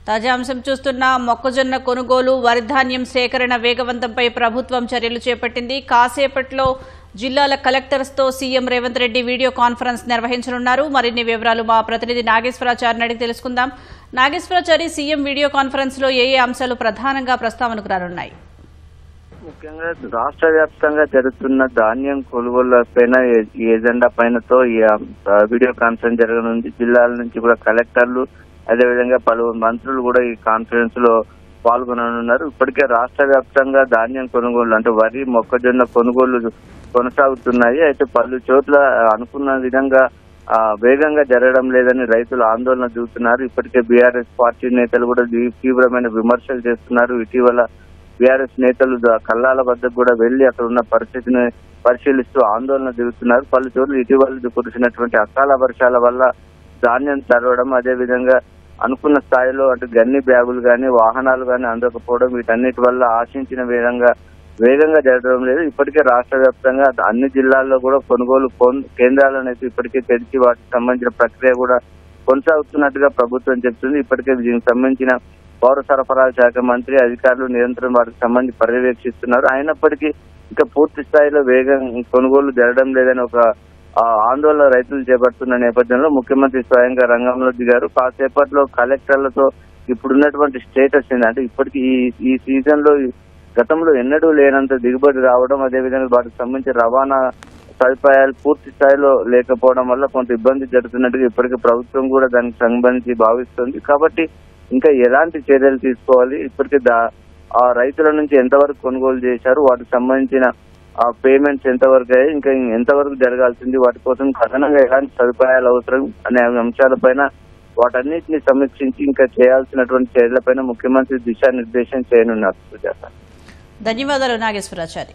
తాజా అంశం చూస్తున్న మొక్కజొన్న కొనుగోలు వరి ధాన్యం సేకరణ వేగవంతంపై ప్రభుత్వం చర్యలు చేపట్టింది. కాసేపట్లో జిల్లాల కలెక్టర్స్తో CM Revanth Reddy video conference నిర్వహించనున్నారు. మరిన్ని వివరాలు మా ప్రతినిధి నాగేశ్వరాచారిని అడిగి తెలుసుకుందాం. నాగేశ్వరాచారి, సీఎం వీడియో కాన్ఫరెన్స్ లో ఏ అంశాలు ప్రధానంగా ప్రస్తావనకు రానున్నాయి? ముఖ్యంగా రాష్ట్ర వ్యాప్తంగా జరుగుతున్న ధాన్యం కొనుగోళ్ల పైన ఈ ఎజెండా పైనతో ఈ వీడియో కాన్ఫరెన్స్ జరగనుంది. జిల్లాల నుంచి కూడా కలెక్టర్లు అదేవిధంగా పలువురు మంత్రులు కూడా ఈ కాన్ఫరెన్స్ లో పాల్గొననున్నారు. ఇప్పటికే రాష్ట్ర వ్యాప్తంగా ధాన్యం కొనుగోళ్లు అంటే వరి మొక్కజొన్న కొనుగోళ్లు కొనసాగుతున్నాయి. అయితే పలు చోట్ల అనుకున్న విధంగా వేగంగా జరగడం లేదని రైతులు ఆందోళన చూస్తున్నారు. ఇప్పటికే బీఆర్ఎస్ పార్టీ నేతలు కూడా తీవ్రమైన విమర్శలు చేస్తున్నారు. ఇటీవల బీఆర్ఎస్ నేతలు కల్లాల వద్దకు కూడా వెళ్లి అక్కడ ఉన్న పరిస్థితిని పరిశీలిస్తూ ఆందోళన దిగుతున్నారు. పలు చోట్ల ఇటీవల కురిసినటువంటి అకాల వర్షాల వల్ల ధాన్యం తరవడం, అదేవిధంగా అనుకున్న స్థాయిలో అటు గన్ని బ్యాగులు కానీ వాహనాలు కానీ అందకపోవడం, వీటన్నిటి వల్ల ఆశించిన వేగంగా జరగడం లేదు. ఇప్పటికే రాష్ట్ర వ్యాప్తంగా అన్ని జిల్లాల్లో కూడా కొనుగోలు కేంద్రాలను అయితే ఇప్పటికే తెరిచి వాటికి సంబంధించిన ప్రక్రియ కూడా కొనసాగుతున్నట్టుగా ప్రభుత్వం చెప్తుంది. ఇప్పటికే దీనికి సంబంధించిన పౌర సరఫరాల శాఖ మంత్రి అధికారులు నిరంతరం వాటికి సంబంధించి పర్యవేక్షిస్తున్నారు. అయినప్పటికీ ఇంకా పూర్తి స్థాయిలో కొనుగోలు జరగడం లేదని ఒక ఆందోళన రైతులు చేపడుతున్న నేపథ్యంలో ముఖ్యమంత్రి స్వయంగా రంగంలో దిగారు. కాసేపట్లో కలెక్టర్లతో ఇప్పుడున్నటువంటి స్టేటస్ ఏంటంటే ఇప్పటికీ ఈ సీజన్ లో గతంలో ఎన్నడూ లేనంత దిగుబడి రావడం, అదేవిధంగా వాటికి సంబంధించిన రవాణా సదుపాయాలు పూర్తి స్థాయిలో లేకపోవడం వల్ల కొంత ఇబ్బంది జరుగుతున్నట్టుగా ఇప్పటికే ప్రభుత్వం కూడా దానికి సంబంధించి భావిస్తుంది. కాబట్టి ఇంకా ఎలాంటి చర్యలు తీసుకోవాలి, ఇప్పటికే రైతుల నుంచి ఎంతవరకు కొనుగోలు చేశారు, వాటికి సంబంధించిన పేమెంట్స్ ఎంతవరకు అయ్యాయి, ఇంకా ఎంతవరకు జరగాల్సింది, వాటి కోసం అదనంగా ఎలాంటి సదుపాయాలు అవసరం అనే అంశాలపైన వాటన్నిటిని సమీక్షించి ఇంకా చేయాల్సినటువంటి చర్యలపైన ముఖ్యమంత్రి దిశానిర్దేశం చేయనున్నారు. ధన్యవాదాలు నాగేశ్వరాచారి.